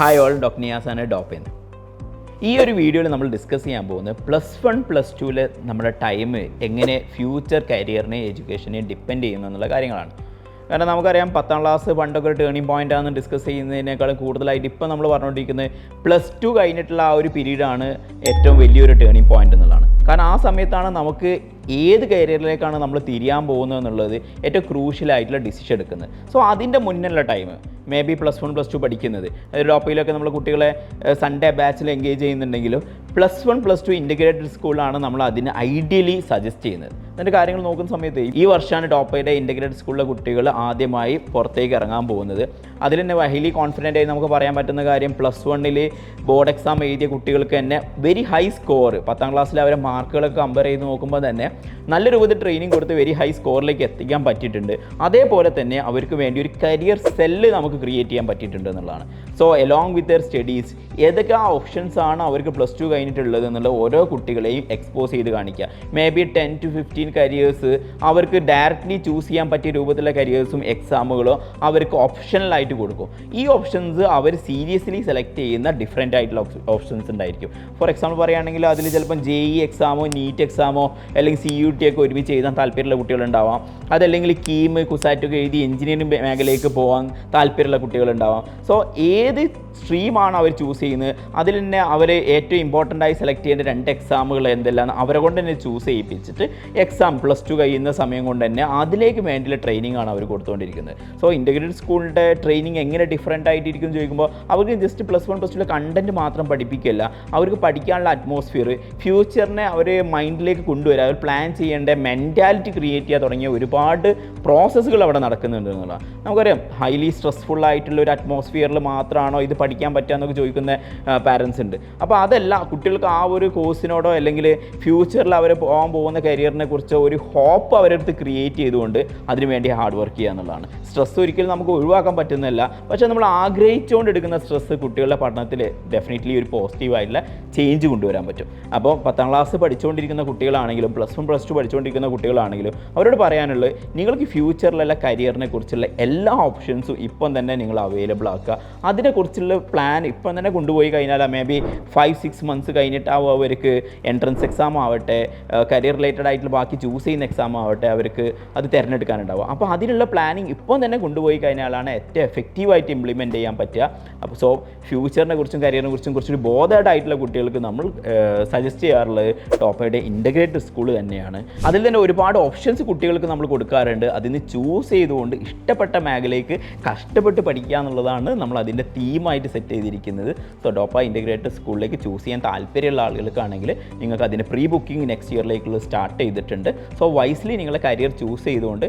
Hi all, doctor നിയാസാണ് ഡോപ്പൻ. ഈ ഒരു വീഡിയോയിൽ നമ്മൾ ഡിസ്കസ് ചെയ്യാൻ പോകുന്നത് +1 +2 നമ്മുടെ ടൈം എങ്ങനെ ഫ്യൂച്ചർ കരിയറിനെ എഡ്യൂക്കേഷനെ ഡിപ്പെൻഡ് ചെയ്യുന്നു എന്നുള്ള കാര്യങ്ങളാണ്. കാരണം നമുക്കറിയാം 10ാം ക്ലാസ് പണ്ടൊക്കെ ഒരു ടേണിംഗ് പോയിൻ്റ് ആണെന്ന് ഡിസ്കസ് ചെയ്യുന്നതിനേക്കാളും കൂടുതലായിട്ട് ഇപ്പോൾ നമ്മൾ പറഞ്ഞുകൊണ്ടിരിക്കുന്നത് +2 കഴിഞ്ഞിട്ടുള്ള ആ ഒരു പീരീഡാണ് ഏറ്റവും വലിയൊരു ടേണിംഗ് പോയിൻ്റ് എന്നുള്ളതാണ്. കാരണം ആ സമയത്താണ് നമുക്ക് ഏത് കരിയറിലേക്കാണ് നമ്മൾ തിരിയാൻ പോകുന്നത് എന്നുള്ളത് ഏറ്റവും ക്രൂഷ്യലായിട്ടുള്ള ഡിസിഷൻ എടുക്കുന്നത്. സോ അതിൻ്റെ മുന്നിലുള്ള ടൈം മേ ബി +1 +2 പഠിക്കുന്നത്, ഡോപ്പയിലൊക്കെ നമ്മൾ കുട്ടികളെ സൺഡേ ബാച്ചിൽ എൻഗേജ് ചെയ്യുന്നുണ്ടെങ്കിലും +1 +2 ഇൻ്റഗ്രേറ്റഡ് സ്കൂളാണ് നമ്മൾ അതിന് ഐഡിയലി സജസ്റ്റ് ചെയ്യുന്നത്. അതിൻ്റെ കാര്യങ്ങൾ നോക്കുന്ന സമയത്ത് ഈ വർഷമാണ് ഡോപ്പയുടെ ഇൻ്റഗ്രേറ്റഡ് സ്കൂളിലെ കുട്ടികൾ ആദ്യമായി പുറത്തേക്ക് ഇറങ്ങാൻ പോകുന്നത്. അതിൽ തന്നെ ഹൈലി കോൺഫിഡൻ്റ് ആയി നമുക്ക് പറയാൻ പറ്റുന്ന കാര്യം +1 ബോർഡ് എക്സാം എഴുതിയ കുട്ടികൾക്ക് തന്നെ വെരി ഹൈ സ്കോർ, 10ാം ക്ലാസ്സിൽ അവരെ മാർക്കുകളൊക്കെ കമ്പയർ ചെയ്ത് നോക്കുമ്പോൾ തന്നെ നല്ല രൂപത്തിൽ ട്രെയിനിങ് കൊടുത്ത് വെരി ഹൈ സ്കോറിലേക്ക് എത്തിക്കാൻ പറ്റിയിട്ടുണ്ട്. അതേപോലെ തന്നെ അവർക്ക് വേണ്ടി ഒരു കരിയർ സെല്ല് നമുക്ക് ക്രിയേറ്റ് ചെയ്യാൻ പറ്റിയിട്ടുണ്ട് എന്നുള്ളതാണ്. So along with their studies ഏതൊക്കെ ആ ഓപ്ഷൻസ് ആണ് അവർക്ക് +2 കഴിഞ്ഞിട്ടുള്ളത് എന്നുള്ള ഓരോ കുട്ടികളെയും എക്സ്പോസ് ചെയ്ത് കാണിക്കുക. മേ ബി 10 to 15 കരിയേഴ്സ് അവർക്ക് ഡയറക്റ്റ്ലി ചൂസ് ചെയ്യാൻ പറ്റിയ രൂപത്തിലുള്ള കരിയേഴ്സും എക്സാമുകളോ അവർക്ക് ഓപ്ഷണലായിട്ട് കൊടുക്കും. ഈ ഓപ്ഷൻസ് അവർ സീരിയസ്ലി സെലക്ട് ചെയ്യുന്ന ഡിഫറെൻ്റ് ആയിട്ടുള്ള ഓപ്ഷൻസ് ഉണ്ടായിരിക്കും. ഫോർ എക്സാമ്പിൾ പറയുകയാണെങ്കിൽ അതിൽ ചിലപ്പം JEE എക്സാമോ നീറ്റ് എക്സാമോ അല്ലെങ്കിൽ CUT ഒക്കെ ഒരുമിച്ച് എഴുതാൻ താല്പര്യമുള്ള കുട്ടികളുണ്ടാവാം. അതല്ലെങ്കിൽ കീം കുസാറ്റൊക്കെ എഴുതി എഞ്ചിനീയറിംഗ് മേഖലയിലേക്ക് പോകാൻ താല്പര്യമുള്ള കുട്ടികളുണ്ടാവാം. സോ ഏത് സ്ട്രീമാണ് അവർ ചൂസ് ചെയ്യുന്നത് അതിൽ തന്നെ അവർ ഏറ്റവും ഇമ്പോർട്ടൻ്റ് ആയി സെലക്ട് ചെയ്യേണ്ട 2 എക്സാമുകൾ എന്തെല്ലാം അവരെ കൊണ്ട് തന്നെ ചൂസ് ചെയ്യിപ്പിച്ചിട്ട് എക്സാം +2 കഴിയുന്ന സമയം കൊണ്ട് തന്നെ അതിലേക്ക് വേണ്ടിയുള്ള ട്രെയിനിങ് ആണ് അവർ കൊടുത്തുകൊണ്ടിരിക്കുന്നത്. സോ ഇൻ്റഗ്രേറ്റഡ് സ്കൂളിൻ്റെ ട്രെയിനിങ് എങ്ങനെ ഡിഫറൻ്റ് ആയിട്ടിരിക്കും എന്ന് ചോദിക്കുമ്പോൾ അവർക്ക് ജസ്റ്റ് +1 +2 കണ്ടൻറ്റ് മാത്രം പഠിപ്പിക്കില്ല, അവർക്ക് പഠിക്കാനുള്ള അറ്റ്മോസ്ഫിയർ, ഫ്യൂച്ചറിനെ അവർ മൈൻഡിലേക്ക് കൊണ്ടുവരിക, അവർ പ്ലാൻ ചെയ്യേണ്ട മെൻറ്റാലിറ്റി ക്രിയേറ്റ് ചെയ്യുക തുടങ്ങിയ ഒരുപാട് പ്രോസസ്സുകൾ അവിടെ നടക്കുന്നുണ്ട് എന്നുള്ളതാണ്. നമുക്കറിയാം ഹൈലി സ്ട്രെസ്ഫുൾ ആയിട്ടുള്ള ഒരു അറ്റ്മോസ്ഫിയറിൽ മാത്രമാണോ ഇത് പഠിക്കാൻ പറ്റുക എന്നൊക്കെ ചോദിക്കുന്ന പാരൻസ് ഉണ്ട്. അപ്പോൾ അതല്ല, കുട്ടികൾക്ക് ആ ഒരു കോഴ്സിനോടോ അല്ലെങ്കിൽ ഫ്യൂച്ചറിൽ അവർ പോകാൻ പോകുന്ന കരിയറിനെ കുറിച്ചോ ഒരു ഹോപ്പ് അവരടുത്ത് ക്രിയേറ്റ് ചെയ്തുകൊണ്ട് അതിനുവേണ്ടി ഹാർഡ് വർക്ക് ചെയ്യുക എന്നുള്ളതാണ്. സ്ട്രെസ് ഒരിക്കലും നമുക്ക് ഒഴിവാക്കാൻ പറ്റുന്നതല്ല, പക്ഷേ നമ്മൾ ആഗ്രഹിച്ചുകൊണ്ട് എടുക്കുന്ന സ്ട്രെസ് കുട്ടികളുടെ പഠനത്തിൽ ഡെഫിനറ്റ്ലി ഒരു പോസിറ്റീവായിട്ടുള്ള ചേഞ്ച് കൊണ്ടുവരാൻ പറ്റും. അപ്പോൾ 10ാം ക്ലാസ് പഠിച്ചുകൊണ്ടിരിക്കുന്ന കുട്ടികളാണെങ്കിലും +1 +2 പഠിച്ചുകൊണ്ടിരിക്കുന്ന കുട്ടികളാണെങ്കിലും അവരോട് പറയാനുള്ളത് നിങ്ങൾക്ക് ഫ്യൂച്ചറിലുള്ള കരിയറിനെ കുറിച്ചുള്ള എല്ലാ ഓപ്ഷൻസും ഇപ്പം തന്നെ നിങ്ങൾ അവൈലബിൾ ആക്കുക. അതിനെക്കുറിച്ചുള്ള പ്ലാൻ ഇപ്പം തന്നെ കൊണ്ടുപോയി കഴിഞ്ഞാൽ മേ ബി 5-6 മന്ത്സ് കഴിഞ്ഞിട്ടാവും അവർക്ക് എൻട്രൻസ് എക്സാം ആവട്ടെ, കരിയർ റിലേറ്റഡ് ആയിട്ടുള്ള ബാക്കി ചൂസ് ചെയ്യുന്ന എക്സാം ആവട്ടെ അവർക്ക് അത് തിരഞ്ഞെടുക്കാനുണ്ടാവും. അപ്പോൾ അതിനുള്ള പ്ലാനിങ് ഇപ്പം തന്നെ കൊണ്ടുപോയി കഴിഞ്ഞാലാണ് ഏറ്റവും എഫക്റ്റീവായിട്ട് ഇംപ്ലിമെൻറ്റ് ചെയ്യാൻ പറ്റുക. അപ്പോൾ സോ ഫ്യൂച്ചറിനെ കുറിച്ചും കരിയറിനെ കുറിച്ചും കുറച്ചൊരു ബോധേഡ് ആയിട്ടുള്ള കുട്ടികൾക്ക് നമ്മൾ സജസ്റ്റ് ചെയ്യാറുള്ളത് ടോപ്പയുടെ ഇൻ്റഗ്രേറ്റഡ് സ്കൂൾ തന്നെയാണ്. അതിൽ തന്നെ ഒരുപാട് ഓപ്ഷൻസ് കുട്ടികൾക്ക് നമ്മൾ കൊടുക്കാറുണ്ട്. അതിന് ചൂസ് ചെയ്തുകൊണ്ട് ഇഷ്ടപ്പെട്ട മേഖലയ്ക്ക് കഷ്ടപ്പെട്ട് പഠിക്കുക എന്നുള്ളതാണ് നമ്മൾ അതിൻ്റെ തീമായിട്ട് സെറ്റ് ചെയ്തിരിക്കുന്നത്. സോ ഡോപ്പ ഇൻ്റഗ്രേറ്റഡ് സ്കൂളിലേക്ക് ചൂസ് ചെയ്യാൻ താല്പര്യമുള്ള ആളുകൾക്കാണെങ്കിൽ നിങ്ങൾക്ക് അതിൻ്റെ പ്രീ ബുക്കിംഗ് നെക്സ്റ്റ് ഇയറിലേക്കുള്ള സ്റ്റാർട്ട് ചെയ്തിട്ടുണ്ട്. സോ വൈസ്ലി നിങ്ങളെ കരിയർ ചൂസ് ചെയ്തുകൊണ്ട്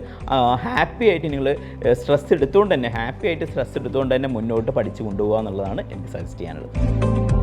ഹാപ്പി ആയിട്ട് നിങ്ങൾ സ്ട്രെസ് എടുത്തുകൊണ്ട് തന്നെ മുന്നോട്ട് പഠിച്ചു കൊണ്ടുപോകുക എന്നുള്ളതാണ് എനിക്ക് സജസ്റ്റ് ചെയ്യാനുള്ളത്.